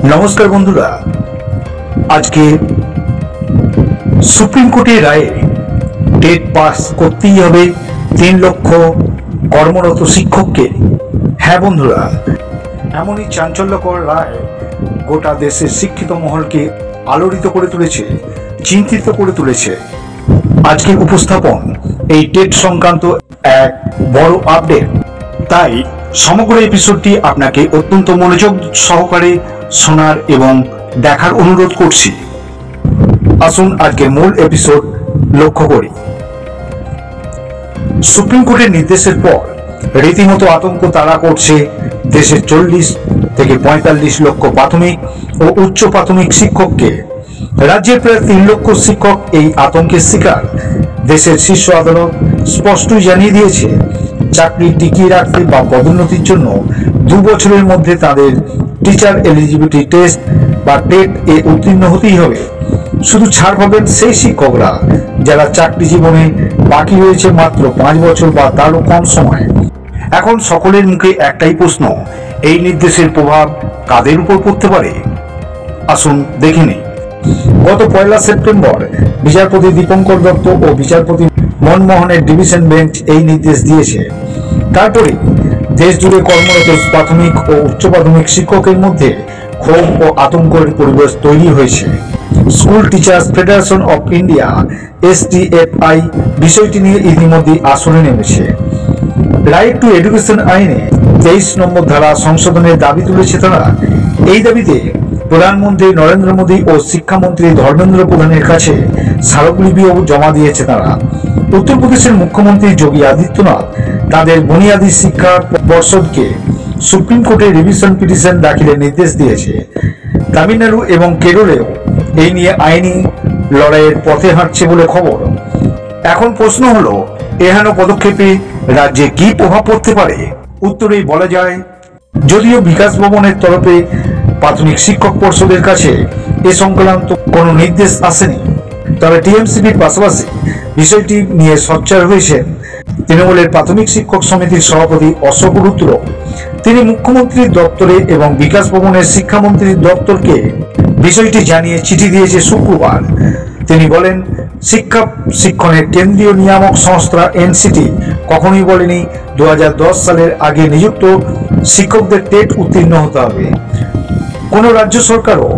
নমস্কার বন্ধুরা, আজকে সুপ্রিম কোর্টের রায়ে টেট পাস করতেই হবে 3 লক্ষ কর্মরত শিক্ষককে। হ্যাঁ বন্ধুরা, এমনই চাঞ্চল্যকর রায় গোটা দেশের শিক্ষিত মহলকে আলোড়িত করে তুলেছে, চিন্তিত করে তুলেছে। আজকের উপস্থাপন এই টেট সংক্রান্ত এক বড় আপডেট, তাই সমগ্র এপিসোডটি আপনাকে অত্যন্ত মনোযোগ সহকারে শোনার এবং দেখার অনুরোধ করছি। আসুন আজকের মূল এপিসোড লক্ষ্য করি। সুপ্রিম কোর্টের নির্দেশের পর রীতিমতো আতঙ্ক তাড়া করছে দেশের 40 থেকে 45 লক্ষ প্রাথমিক ও উচ্চ প্রাথমিক শিক্ষককে। রাজ্যের প্রায় 3 লক্ষ শিক্ষক এই আতঙ্কের শিকার। দেশের শীর্ষ আদালত স্পষ্টই জানিয়ে দিয়েছে, চাকরি টিকিয়ে রাখতে বা পদোন্নতির জন্য 2 বছরের মধ্যে তাদের টিচার এলিজিবিলিটি টেস্ট বা টেট এ উত্তীর্ণ হতেই হবে। শুধু ছাড় পাবেন সেই শিক্ষকরা যারা চাকরি জীবনে বাকি রয়েছে মাত্র 5 বছর বা তারও কম সময়। এখন সকলের মুখে একটাই প্রশ্ন, এই নির্দেশের প্রভাব কাদের উপর পড়তে পারে? আসুন দেখে নিই। গত 1 সেপ্টেম্বর বিচারপতি দীপঙ্কর দত্ত ও বিচারপতি মনমোহনের ডিভিশন বেঞ্চ এই নির্দেশ দিয়েছে। তারপরে দেশ জুড়ে কর্মরত প্রাথমিক ও উচ্চ প্রাথমিক শিক্ষকের মধ্যে ক্ষোভ ও আতঙ্কের পরিবেশ তৈরি হয়েছে। School teachers federation of India STFI বিষয়টি নিয়ে ইতিমধ্যে আসরে নেমেছে। রাইট টু এডুকেশন আইনে 23 নম্বর ধারা সংশোধনের দাবি তুলেছে তারা। এই দাবিতে প্রধানমন্ত্রী নরেন্দ্র মোদী ও শিক্ষামন্ত্রী ধর্মেন্দ্র প্রধানের কাছে স্মারকলিপিও জমা দিয়েছে তারা। উত্তরপ্রদেশের মুখ্যমন্ত্রী যোগী আদিত্যনাথ তাদের বুনিয়াদী শিক্ষা পর্ষদকে সুপ্রিম কোর্টে রিভিশন পিটিশন দাখিলের নির্দেশ দিয়েছে। তামিলনাড়ু এবং কেরলেও এই নিয়ে আইনি লড়াইয়ের পথে হাঁটছে বলে খবর। এখন প্রশ্ন হলো, এহেন পদক্ষেপে রাজ্যে কি প্রভাব পড়তে পারে? উত্তরেই বলা যায়, যদিও বিকাশ ভবনের তরফে প্রাথমিক শিক্ষক পর্ষদের কাছে এ সংক্রান্ত কোনো নির্দেশ আসেনি, তবে TMCPর পাশাপাশি বিষয়টি নিয়ে সোচ্চার হয়েছেন তৃণমূলের প্রাথমিক শিক্ষক সমিতির সভাপতি অশোক রুদ্র। তিনি মুখ্যমন্ত্রীর দপ্তরে এবং বিকাশ ভবনের শিক্ষামন্ত্রীর দপ্তরকে বিষয়টি জানিয়ে চিঠি দিয়েছে শুক্রবার। তিনি বলেন, শিক্ষণের কেন্দ্রীয় নিয়ামক সংস্থা NCT কখনোই বলেনি 2010 সালের আগে নিযুক্ত শিক্ষকদের টেট উত্তীর্ণ হতে হবে। কোন রাজ্য সরকারও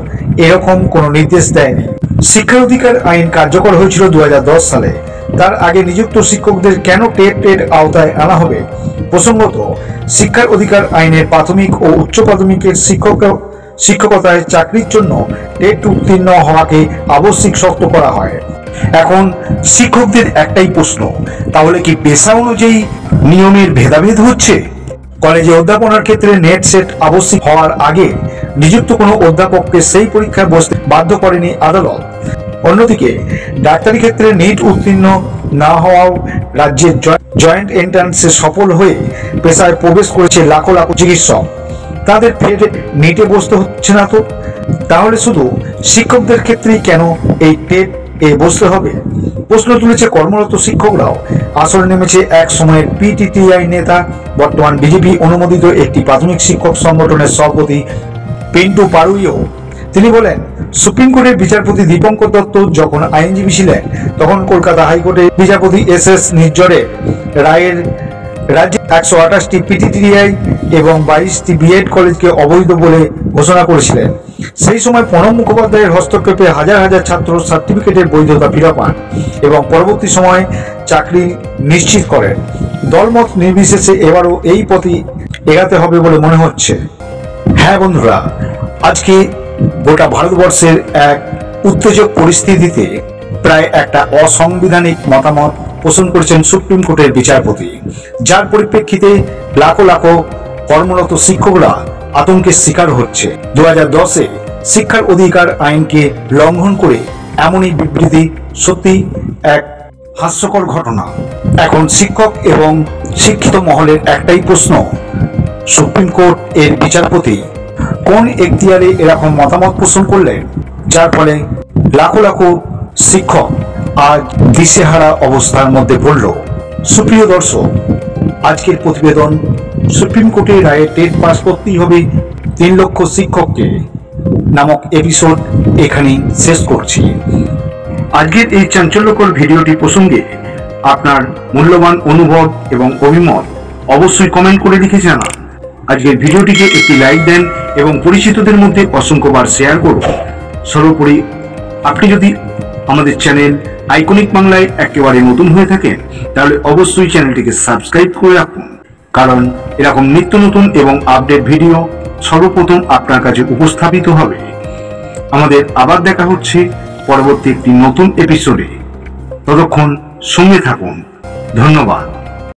এরকম কোনো নির্দেশ দেয়নি। শিক্ষার অধিকার আইন কার্যকর হয়েছিল 2010 সালে। তার আগে নিযুক্ত শিক্ষকদের কেন টেট আওতায় আনা হবে? প্রসঙ্গত, শিক্ষার অধিকার আইনের প্রাথমিক ও উচ্চ প্রাথমিকের শিক্ষকতায় চাকরির জন্য টেট উত্তীর্ণ হওয়াকে আবশ্যিক শর্ত করা হয়। এখন শিক্ষকদের একটাই প্রশ্ন, তাহলে কি পেশা অনুযায়ী নিয়মের ভেদাভেদ হচ্ছে? কলেজে অধ্যাপনার ক্ষেত্রে নেট সেট আবশ্যিক হওয়ার আগে নিযুক্ত কোনো অধ্যাপককে সেই পরীক্ষায় বসতে বাধ্য করেনি আদালত। অন্যদিকে ডাক্তারি ক্ষেত্রে নিট উত্তীর্ণ না হওয়াও রাজ্যের জয়েন্ট এন্ট্রান্সে সফল হয়ে পেশায় প্রবেশ করেছে লাখো লাখো চিকিৎসক। তাদের ফের নিটে বসতে হচ্ছে না তো? তাহলে শুধু শিক্ষকদের ক্ষেত্রেই কেন এই টেট এ বসতে হবে? প্রশ্ন তুলেছে কর্মরত শিক্ষকরাও। আসরে নেমেছে এক সময়ের PTTI নেতা, বর্তমান BJP অনুমোদিত একটি প্রাথমিক শিক্ষক সংগঠনের সভাপতি পিন্টু পারুইও। তিনি বলেন, সুপ্রিম কোর্টের বিচারপতি দীপঙ্কর দত্ত যখন আইনজীবী ছিলেন, তখন কলকাতা হাইকোর্টের বিচারপতি SS নির্জরের রায়ের রাজ্যে 128টি PTTI এবং 22টি B.Ed কলেজকে অবৈধ বলে ঘোষণা করেছিলেন। সেই সময় প্রণব মুখোপাধ্যায়ের হস্তক্ষেপে হাজার হাজার ছাত্র সার্টিফিকেটের বৈধতা ফিরে পান এবং পরবর্তী সময়ে চাকরি নিশ্চিত করেন। দলমত নির্বিশেষে এবারও এই পথে এগাতে হবে বলে মনে হচ্ছে। হ্যাঁ বন্ধুরা, আজকে গোটা ভারতবর্ষের এক উত্তেজক পরিস্থিতিতে প্রায় একটা অসাংবিধানিক মতামত পোষণ করেছেন সুপ্রিম কোর্টের বিচারপতি, যার পরিপ্রেক্ষিতে লাখো লাখো কর্মরত শিক্ষকরা আতঙ্কের শিকার হচ্ছে। 2010-এ শিক্ষার অধিকার আইনকে লঙ্ঘন করে এমনই বিবৃতি সত্যি এক হাস্যকর ঘটনা। এখন শিক্ষক এবং শিক্ষিত মহলের একটাই প্রশ্ন, সুপ্রিম কোর্ট এর বিচারপতি কোন এখতিয়ারে এরকম মতামত পোষণ করলেন, যার ফলে লাখো লাখো শিক্ষক আজ দিশেহারা অবস্থার মধ্যে পড়ল। সুপ্রিয় দর্শক, আজকের প্রতিবেদন, সুপ্রিম কোর্টের রায়ে টেট পাস করতেই হবে 3 লক্ষ শিক্ষককে। নামক এপিসোড এখানেই শেষ করছি। আজকের এই চাঞ্চল্যকর ভিডিওটি প্রসঙ্গে আপনার মূল্যবান অনুভব এবং অভিমত অবশ্যই কমেন্ট করে লিখে জানান। আজকের ভিডিওটিকে একটি লাইক দেন এবং পরিচিতদের মধ্যে অসংখ্যবার শেয়ার করুন। সর্বোপরি আপনি যদি আমাদের চ্যানেল আইকনিক বাংলায় একেবারে নতুন হয়ে থাকেন তাহলে অবশ্যই চ্যানেলটিকে সাবস্ক্রাইব করে রাখুন, কারণ এরকম নিত্য নতুন এবং আপডেট ভিডিও সর্বপ্রথম আপনার কাছে উপস্থাপিত হবে। আমাদের আবার দেখা হচ্ছে পরবর্তী একটি নতুন এপিসোডে। ততক্ষণ সঙ্গে থাকুন। ধন্যবাদ।